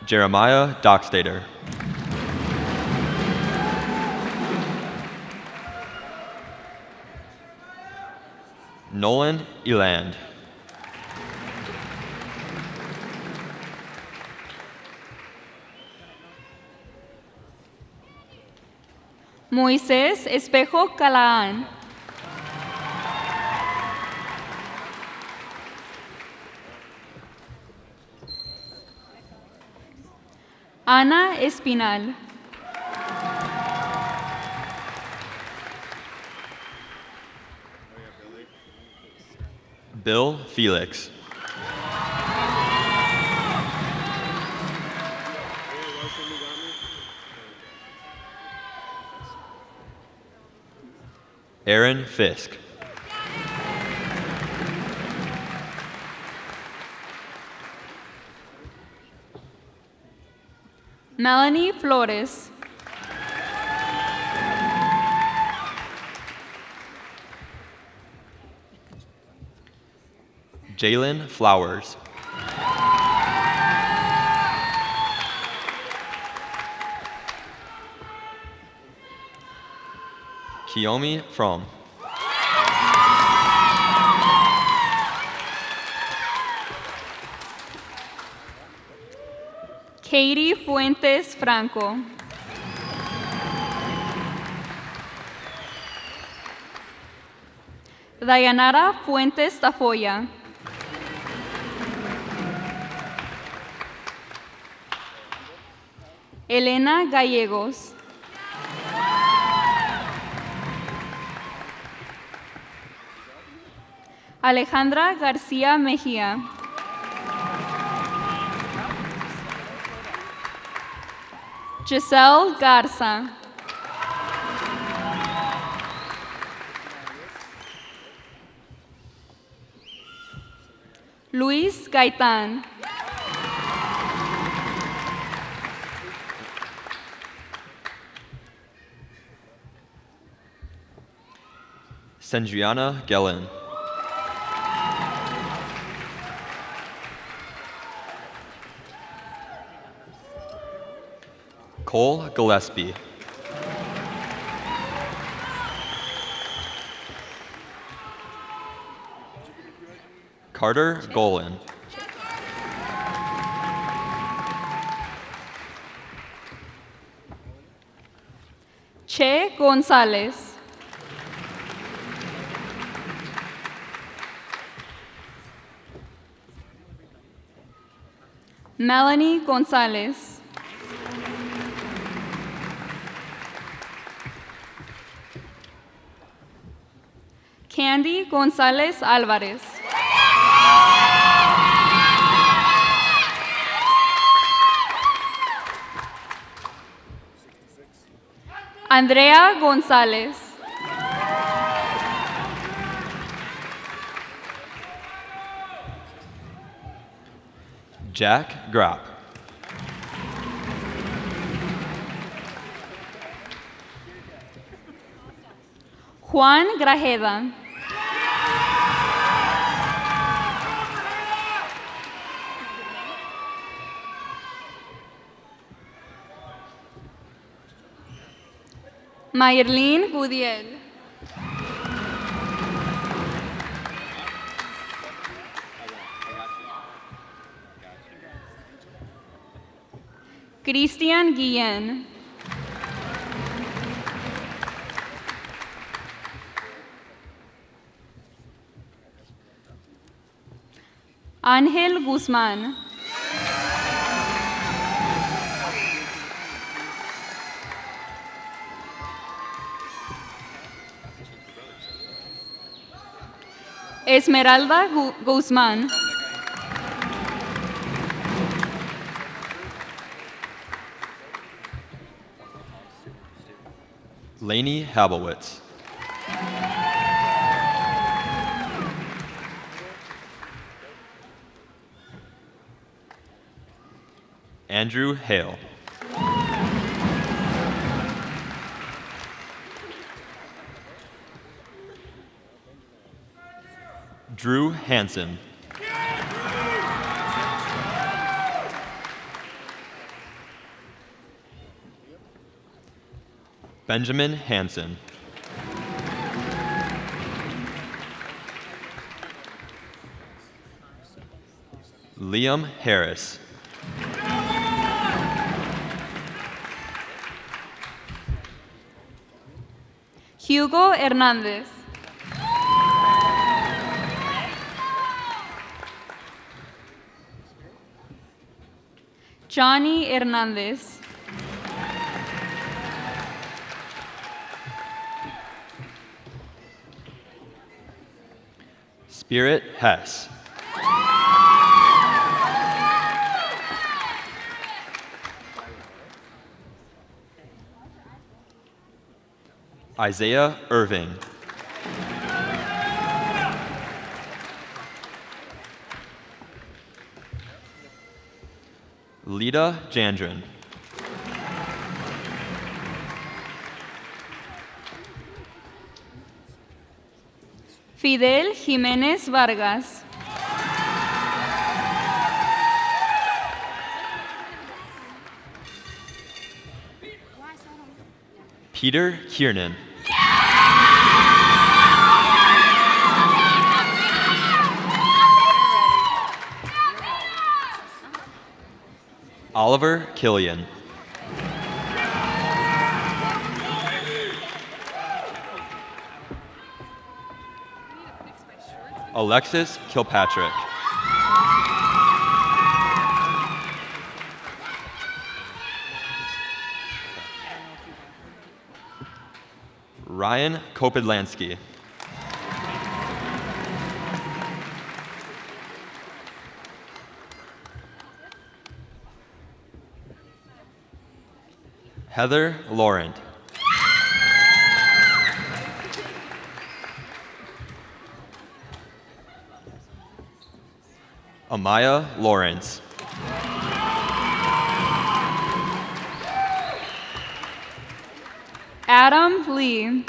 Jeremiah Dockstader. Nolan Eland. Moisés Espejo Calaan. Ana Espinal. Bill Felix. Aaron Fisk. Melanie Flores. Jalen Flowers. Kiyomi From. Katie Fuentes Franco. Dayanara Fuentes Tafoya. Elena Gallegos. Alejandra García Mejía. Giselle Garza. Luis Gaitán. Sandriana Gellin. Cole Gillespie. Carter Golan. Che González. Melanie González. Candy González Álvarez. Andrea González. Jack Grapp. Juan Grajeda. Mayerlin Gudiel. Cristian Guillén. Ángel Guzmán. Esmeralda Guzmán. Lainey Habowitz. Andrew Hale. Drew Hansen. Benjamin Hansen. Liam Harris. Hugo Hernández. Johnny Hernández. Spirit Hess. Isaiah Irving. Lita Jandrin. Fidel Jiménez Vargas. Peter Kiernan. Oliver Killian. Alexis Kilpatrick. Ryan Kopidlansky. Heather Laurent. Amaya Lawrence. Adam Lee.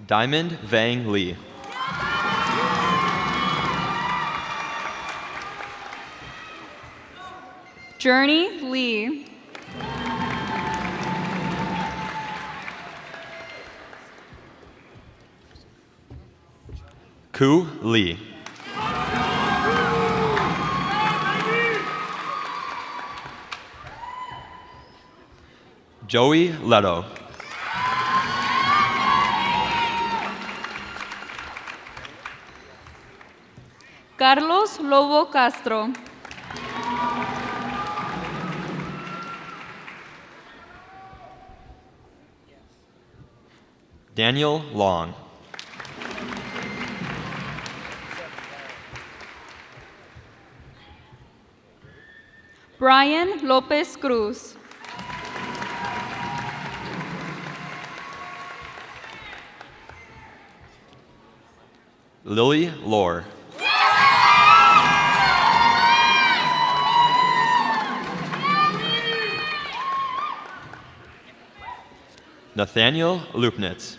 Diamond Vang Lee. Journey Lee. Ku Lee. Joey Leto. Carlos Lobo Castro. Daniel Long. Brian Lopez Cruz. Lily Lore. Nathaniel Lupnitz.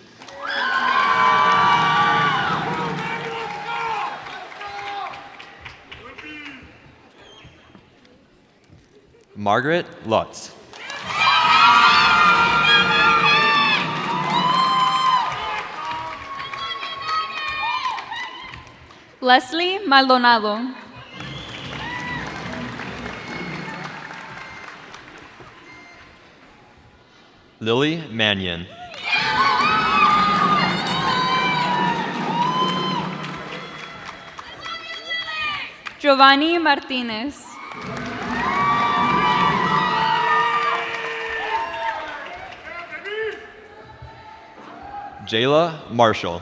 Margaret Lutz. Leslie Maldonado. Lily Mannion. Giovanni Martinez. Jayla Marshall.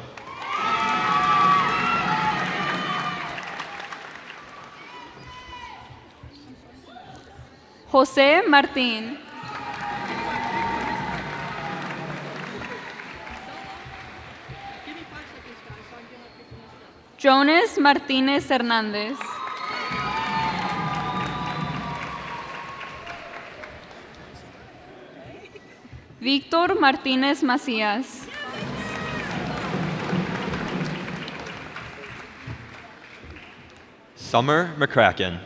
José Martín. Jonas Martínez Hernández. Víctor Martínez Macías. Summer McCracken.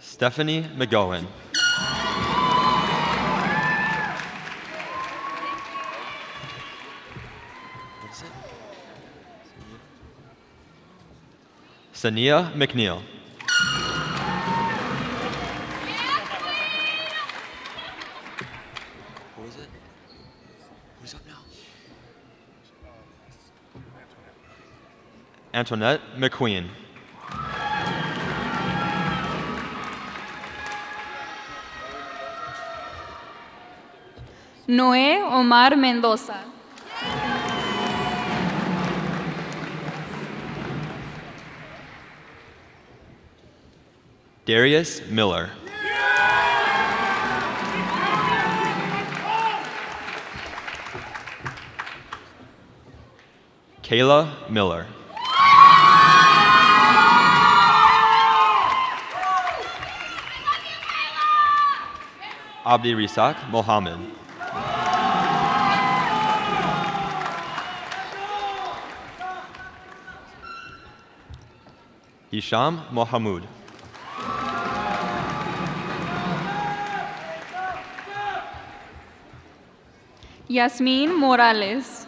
Stephanie McGowan. Sania McNeil. Who is it? Who's up now? Antoinette McQueen. Noé Omar Mendoza. Darius Miller. Kayla Miller. Abdi Risak Mohammed. Hisham Mohamud. Yasmín Morales.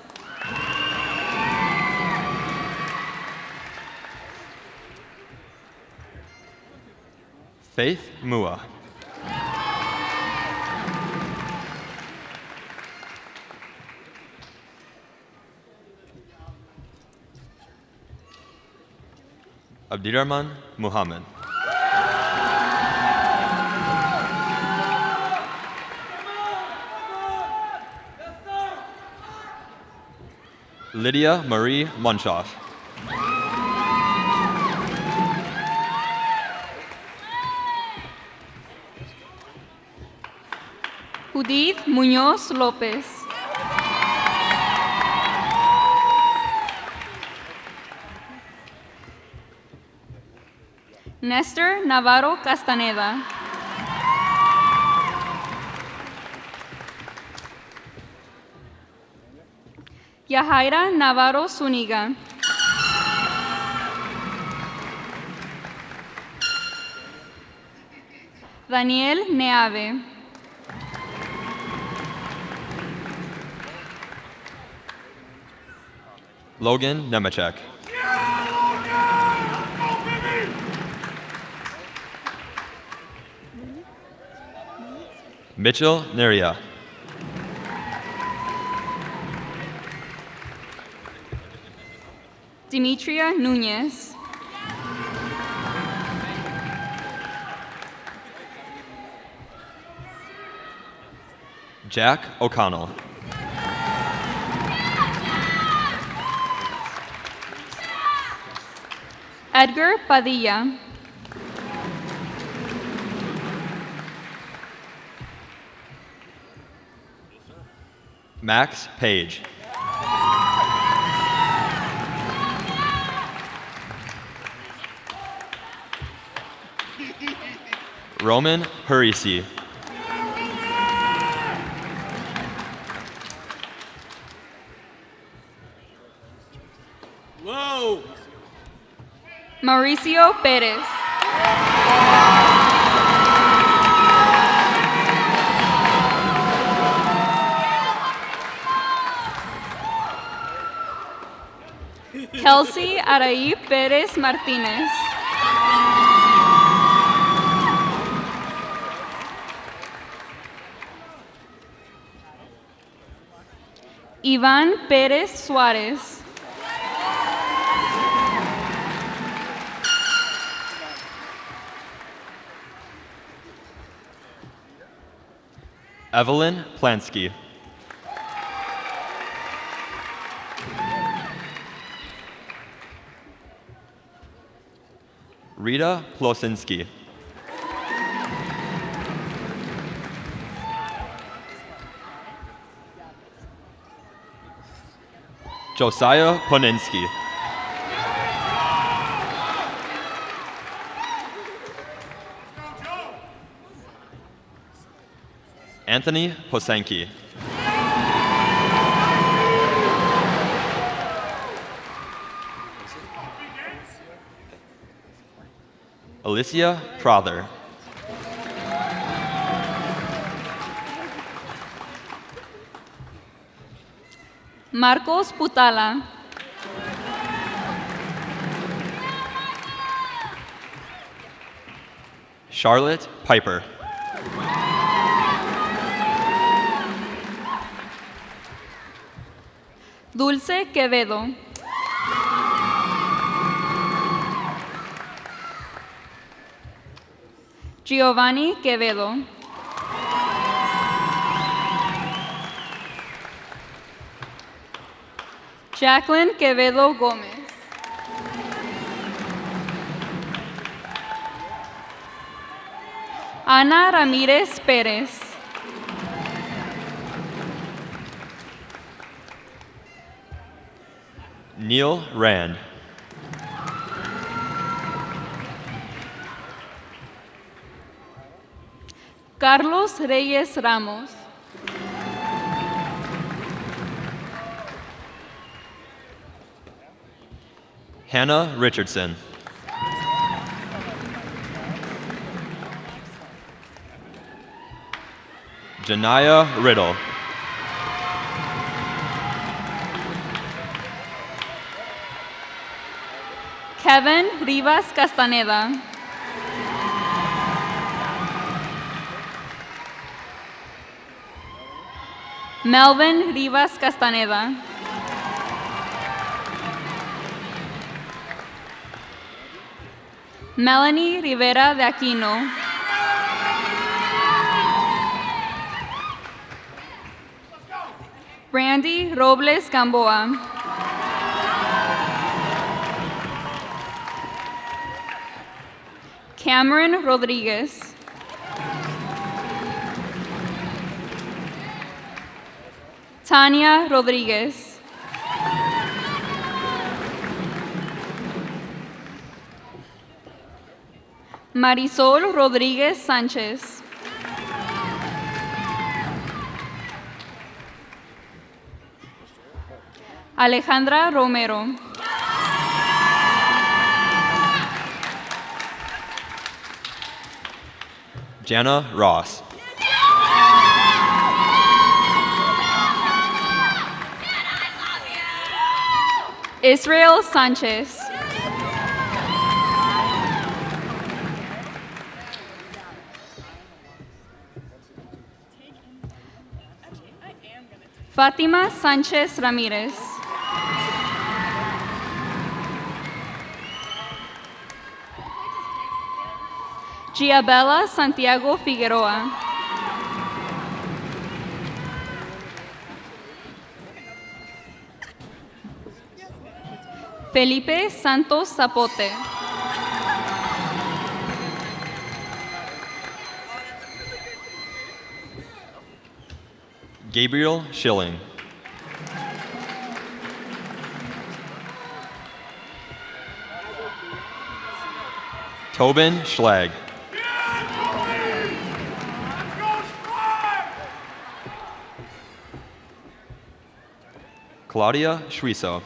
Faith Mua. Abdirahman Muhammad. Lydia Marie Munchoff. Judith Muñoz López. Nestor Navarro Castaneda. Yahaira Navarro Zúñiga. Daniel Neave. Logan Nemechek. Mitchell Neria. Demetria Núñez. Jack O'Connell. Edgar Padilla. Max Page. Roman Parisi. Whoa! Mauricio Pérez. Kelsey Araí Pérez Martínez. Iván Pérez Suárez. Evelyn Plansky. Rita Plosinski. Josiah Poninsky. Anthony Posenki. Alicia Prother. Marcos Putala. Charlotte Piper. Dulce Quevedo. Giovanni Quevedo. Jacqueline Quevedo Gómez. Ana Ramírez Pérez. Neil Rand. Carlos Reyes Ramos. Hannah Richardson. Janaya Riddle. Kevin Rivas Castaneda. Melvin Rivas Castaneda. Melanie Rivera de Aquino. Brandy Robles Gamboa. Cameron Rodriguez. Tania Rodriguez. Marisol Rodríguez Sánchez. Alejandra Romero. Jana Ross. Israel Sánchez. Fátima Sánchez Ramírez. Giabella Santiago Figueroa. Felipe Santos Zapote. Gabriel Schilling. Tobin Schlag. Claudia Schwiso.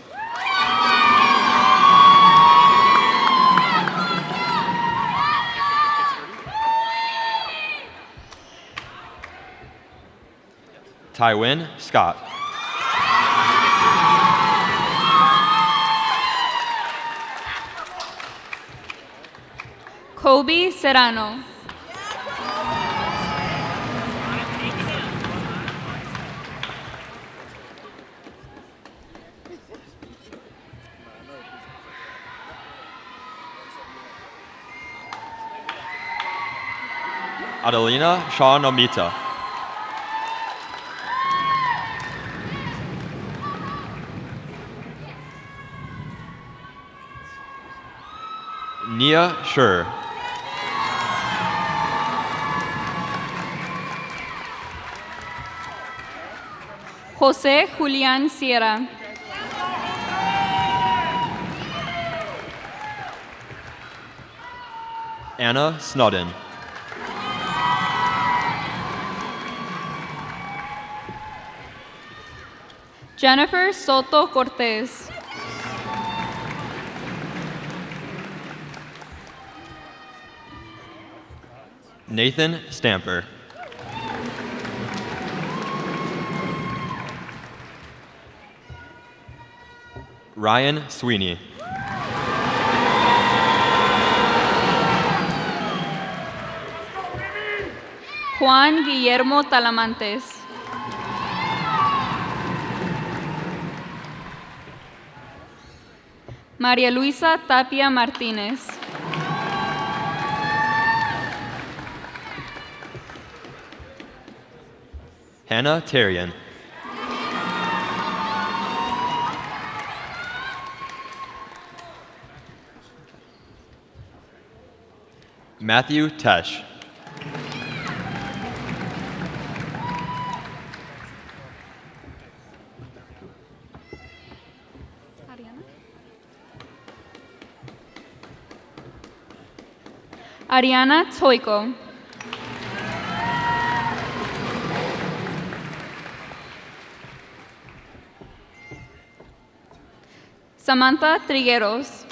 Tywin Scott. Kobe Serrano. Adelina Shaw-Nomita. Nia Schur. José Julián Sierra. Anna Snodden. Jennifer Soto Cortez. Nathan Stamper. Ryan Sweeney. Juan Guillermo Talamantes. María Luisa Tapia Martínez. Hannah Terrian. Matthew Tesh. Ariana Toico. Samantha Trigueros.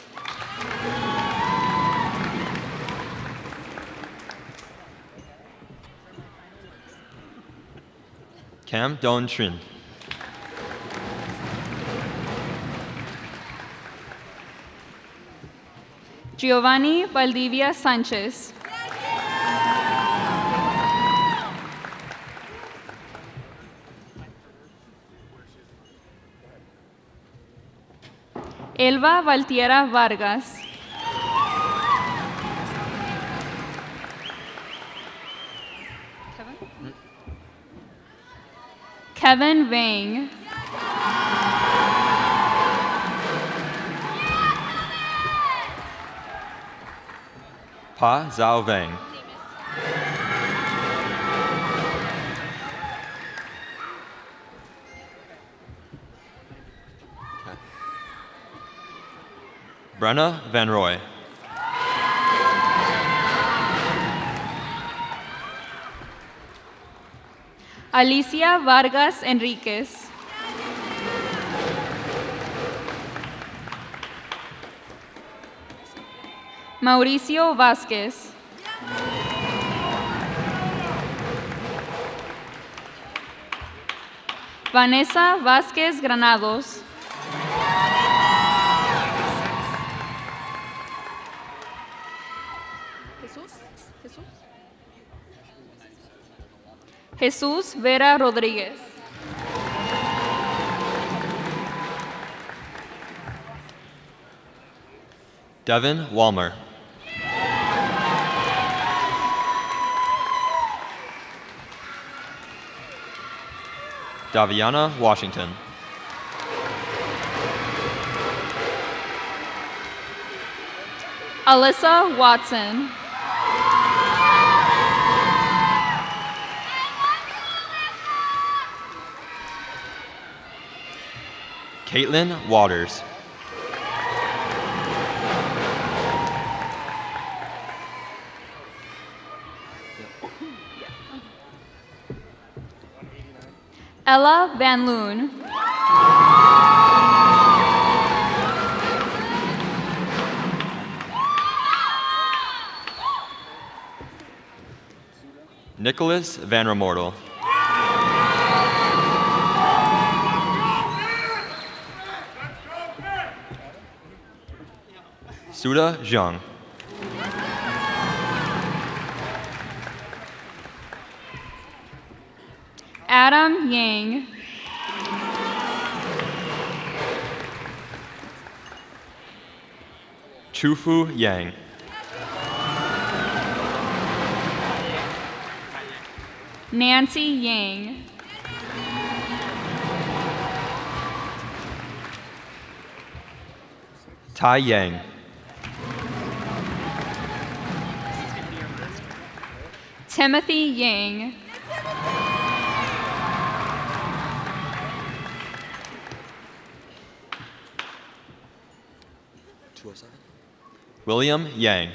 Cam Don Trin. Giovanni Valdivia Sánchez. Elba Valtiera Vargas. Kevin Vang. Pa Zhao Vang. Brenna Van Roy. Alicia Vargas Enríquez. Mauricio Vázquez. Vanessa Vázquez Granados. Jesús Vera Rodríguez. Devin Walmer. Daviana Washington. Alyssa Watson. Caitlin Waters. Ella Van Loon. Nicholas Van Remortel. Suda Zhang. Adam Yang. Chufu Yang. Nancy Yang. Tai Yang. Timothy Yang. 207. William Yang.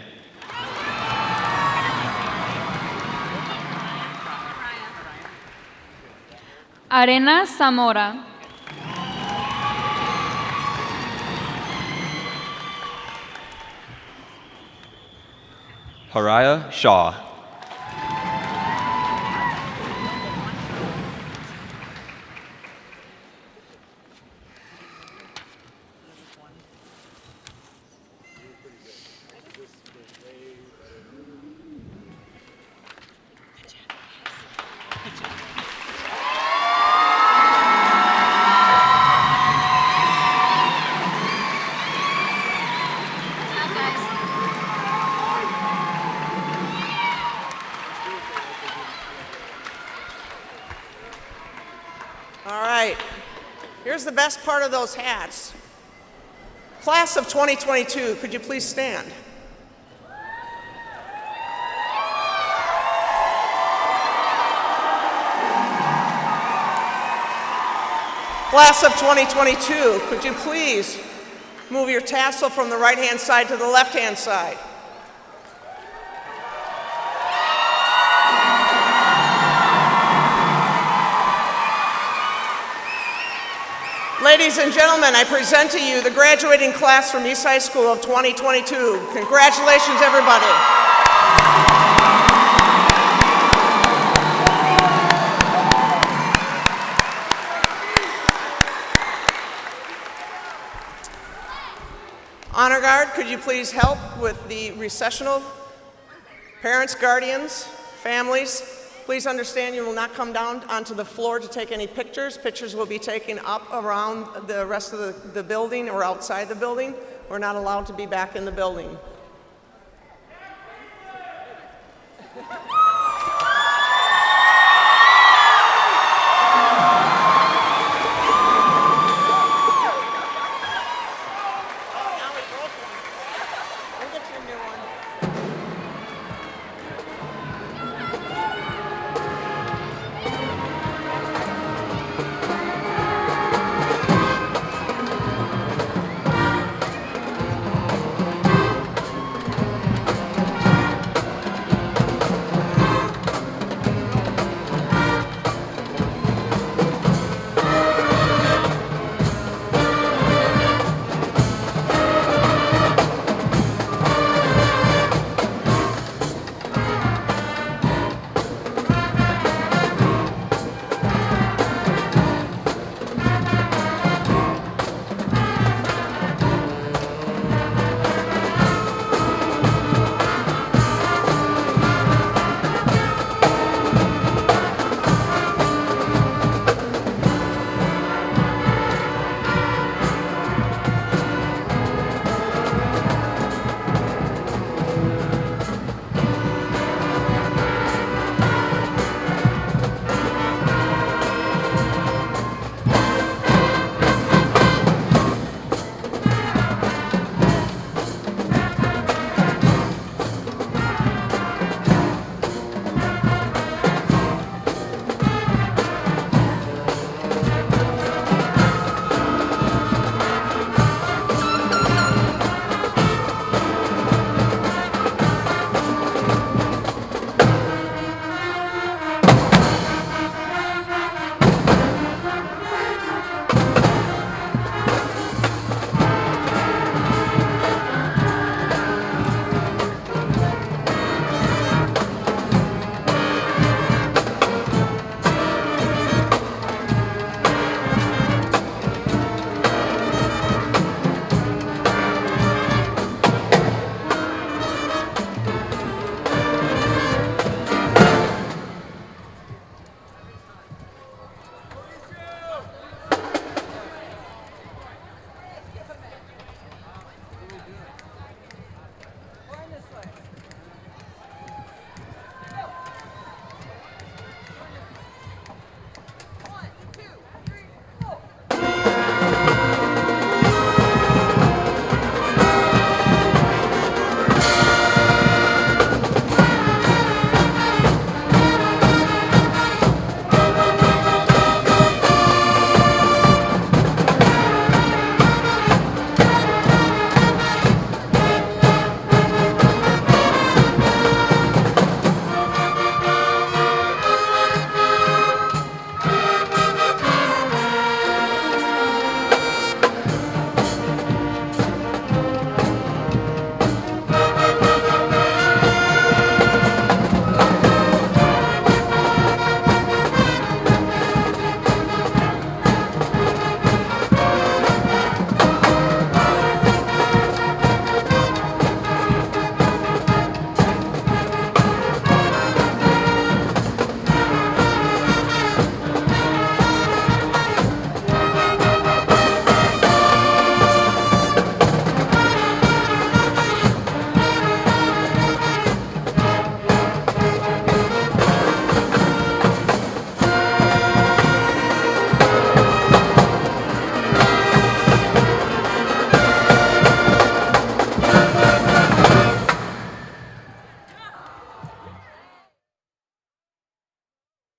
Arena Zamora. Haraya Shaw. All right. Here's the best part of those hats. Class of 2022, could you please stand? Class of 2022, could you please move your tassel from the right-hand side to the left-hand side? Ladies and gentlemen, I present to you the graduating class from East High School of 2022. Congratulations, everybody. Honor Guard, could you please help with the recessional? Parents, guardians, families, please understand you will not come down onto the floor to take any pictures. Pictures will be taken up around the rest of the building or outside the building. We're not allowed to be back in the building.